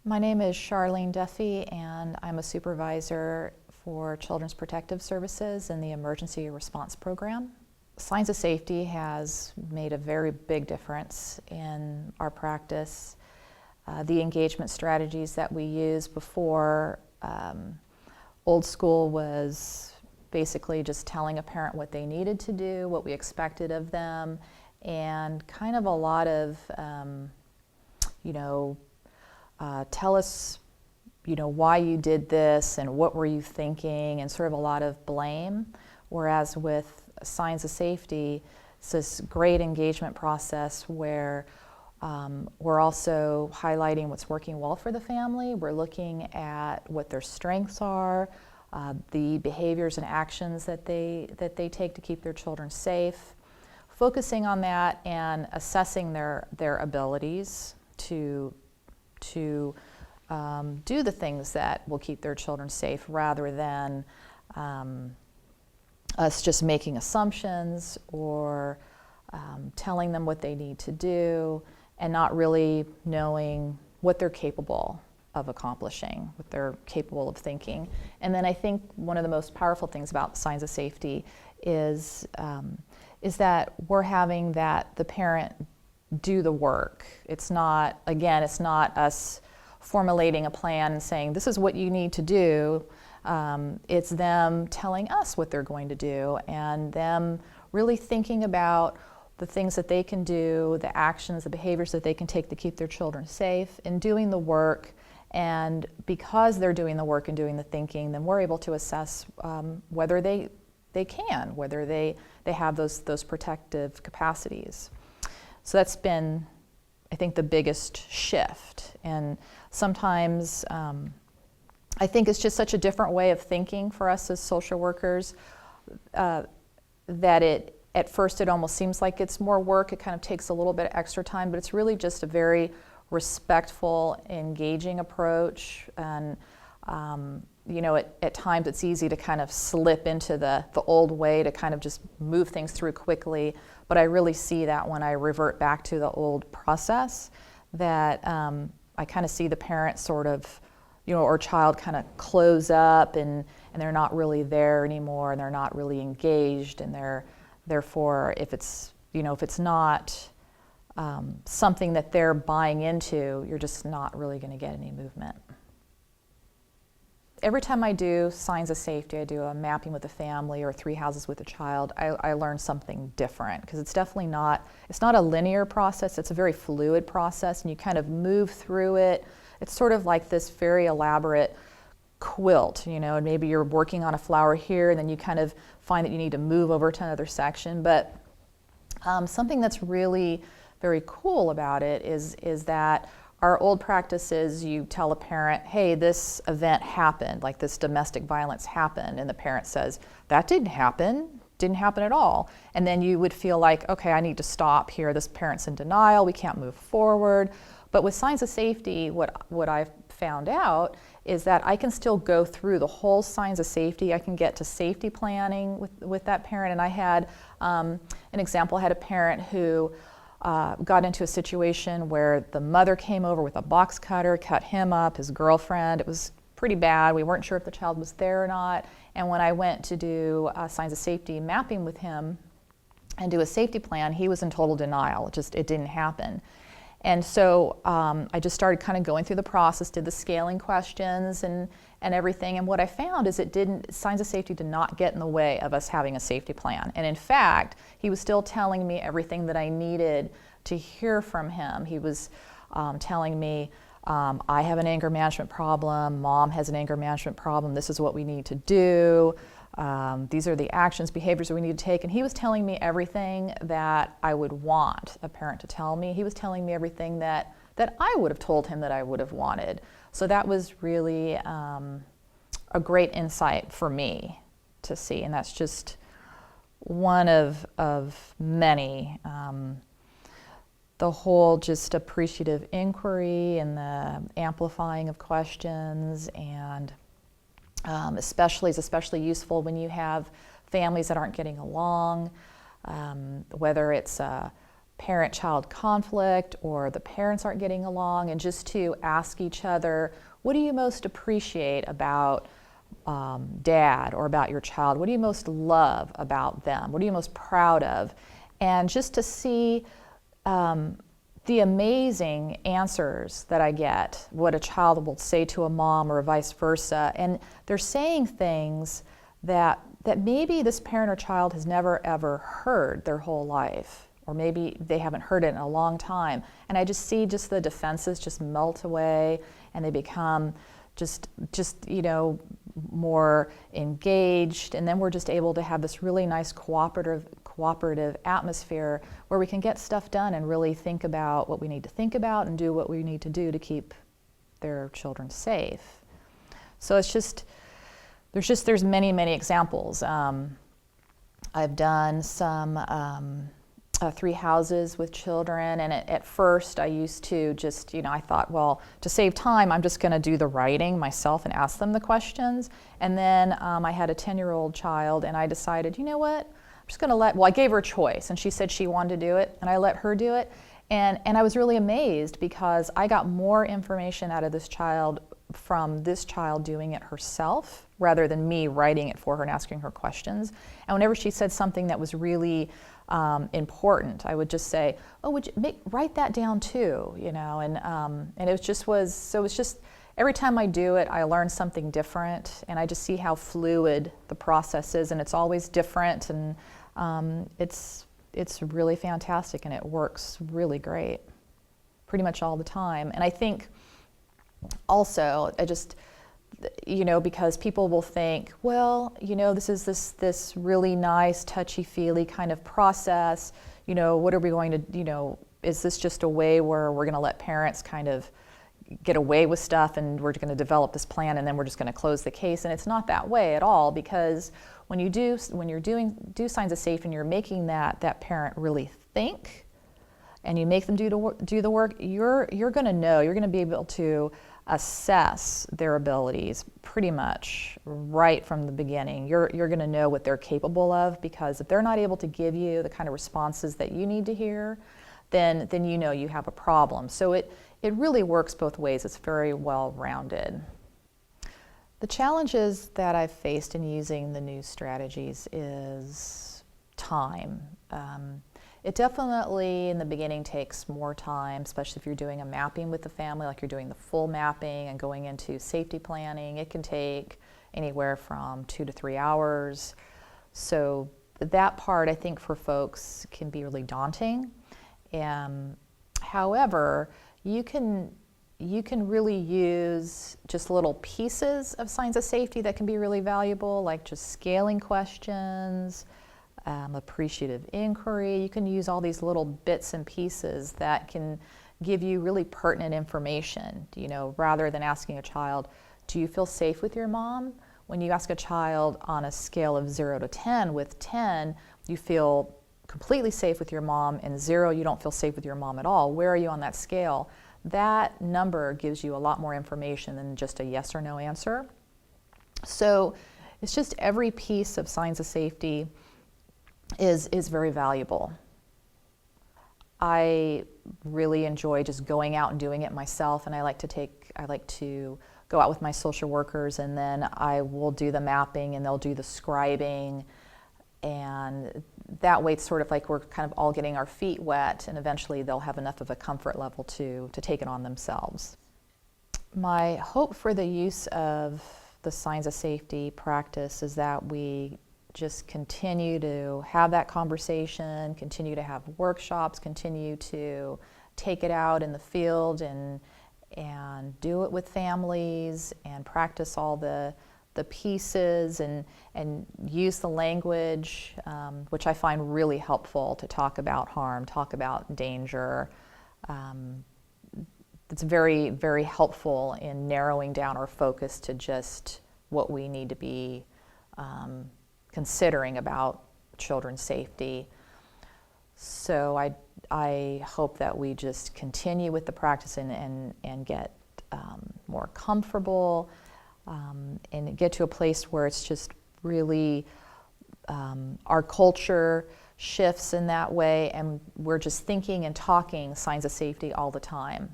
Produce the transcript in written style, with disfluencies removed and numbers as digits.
My name is Charlene Duffy, and I'm a supervisor for Children's Protective Services in the Emergency Response Program. Signs of Safety has made a very big difference in our practice. The engagement strategies that we used before, old school was basically just telling a parent what they needed to do, what we expected of them, and kind of a lot of, tell us, why you did this and what were you thinking, and sort of a lot of blame. Whereas with Signs of Safety, it's this great engagement process where we're also highlighting what's working well for the family. We're looking at what their strengths are, the behaviors and actions that they take to keep their children safe, focusing on that and assessing their abilities to do the things that will keep their children safe, rather than us just making assumptions or telling them what they need to do and not really knowing what they're capable of accomplishing, what they're capable of thinking. And then I think one of the most powerful things about Signs of Safety is that we're having the parent do the work. It's not us formulating a plan and saying, this is what you need to do. It's them telling us what they're going to do, and them really thinking about the things that they can do, the actions, the behaviors that they can take to keep their children safe, and doing the work. And because they're doing the work and doing the thinking, then we're able to assess whether they can, whether they have those protective capacities. So that's been, I think, the biggest shift. And sometimes I think it's just such a different way of thinking for us as social workers that at first it almost seems like it's more work. It kind of takes a little bit of extra time, but it's really just a very respectful, engaging approach. And at times it's easy to kind of slip into the old way to kind of just move things through quickly. But I really see that when I revert back to the old process, that I kind of see the parent sort of, or child kind of close up, and they're not really there anymore, and they're not really engaged, and therefore if it's not something that they're buying into, you're just not really going to get any movement. Every time I do Signs of Safety, I do a mapping with a family or 3 houses with a child, I learn something different, because it's definitely not a linear process. It's a very fluid process, and you kind of move through it. It's sort of like this very elaborate quilt, and maybe you're working on a flower here, and then you kind of find that you need to move over to another section. But something that's really very cool about it is that our old practice is you tell a parent, hey, this event happened, like this domestic violence happened, and the parent says, that didn't happen at all. And then you would feel like, okay, I need to stop here. This parent's in denial, we can't move forward. But with Signs of Safety, what I've found out is that I can still go through the whole Signs of Safety. I can get to safety planning with that parent. And I had an example. I had a parent who got into a situation where the mother came over with a box cutter, cut him up, his girlfriend. It was pretty bad. We weren't sure if the child was there or not. And when I went to do Signs of Safety mapping with him and do a safety plan, he was in total denial. It didn't happen. And so I just started kind of going through the process, did the scaling questions and everything. And what I found is Signs of Safety did not get in the way of us having a safety plan. And in fact, he was still telling me everything that I needed to hear from him. He was telling me, I have an anger management problem, Mom has an anger management problem, this is what we need to do. These are the actions, behaviors that we need to take. And he was telling me everything that I would want a parent to tell me. He was telling me everything that I would have told him that I would have wanted. So that was really a great insight for me to see. And that's just one of many. The whole just appreciative inquiry and the amplifying of questions, and is especially useful when you have families that aren't getting along, whether it's parent-child conflict or the parents aren't getting along, and just to ask each other, what do you most appreciate about dad or about your child? What do you most love about them? What are you most proud of? And just to see the amazing answers that I get, what a child will say to a mom or vice versa. And they're saying things that maybe this parent or child has never ever heard their whole life, or maybe they haven't heard it in a long time. And I just see the defenses just melt away, and they become just more engaged, and then we're just able to have this really nice cooperative atmosphere where we can get stuff done and really think about what we need to think about and do what we need to do to keep their children safe. So there's many examples. I've done some 3 houses with children, and at first I used to just, I thought, well, to save time, I'm just going to do the writing myself and ask them the questions. And then I had a 10-year-old child, and I decided, you know what, I'm just going to I gave her a choice, and she said she wanted to do it, and I let her do it. And I was really amazed because I got more information out of this child from this child doing it herself rather than me writing it for her and asking her questions. And whenever she said something that was really important, I would just say, oh, would you write that down too, and it was just every time I do it, I learn something different, and I just see how fluid the process is, and it's always different, and it's really fantastic, and it works really great pretty much all the time. And I think also, because people will think, well, this is this really nice, touchy-feely kind of process, what are we going to, is this just a way where we're going to let parents kind of get away with stuff, and we're going to develop this plan, and then we're just going to close the case? And it's not that way at all, because when you're doing signs of safety and you're making that parent really think, and you make them do the work, you're going to know, you're going to be able to assess their abilities pretty much right from the beginning. You're going to know what they're capable of, because if they're not able to give you the kind of responses that you need to hear, then you have a problem. So it really works both ways. It's very well-rounded. The challenges that I've faced in using the new strategies is time. It definitely, in the beginning, takes more time, especially if you're doing a mapping with the family, like you're doing the full mapping and going into safety planning. It can take anywhere from 2 to 3 hours. So that part, I think, for folks can be really daunting. However, you can really use just little pieces of signs of safety that can be really valuable, like just scaling questions, appreciative inquiry. You can use all these little bits and pieces that can give you really pertinent information, rather than asking a child, do you feel safe with your mom? When you ask a child on a scale of 0 to 10, with 10, you feel completely safe with your mom, and 0, you don't feel safe with your mom at all. Where are you on that scale? That number gives you a lot more information than just a yes or no answer. So it's just every piece of signs of safety is very valuable. I really enjoy just going out and doing it myself, and I like to go out with my social workers, and then I will do the mapping and they'll do the scribing, and that way it's sort of like we're kind of all getting our feet wet, and eventually they'll have enough of a comfort level to take it on themselves. My hope for the use of the signs of safety practice is that we just continue to have that conversation, continue to have workshops, continue to take it out in the field and do it with families and practice all the pieces and use the language, which I find really helpful to talk about harm, talk about danger. It's very, very helpful in narrowing down our focus to just what we need to be considering about children's safety. So I hope that we just continue with the practice and get more comfortable and get to a place where it's just really our culture shifts in that way, and we're just thinking and talking signs of safety all the time.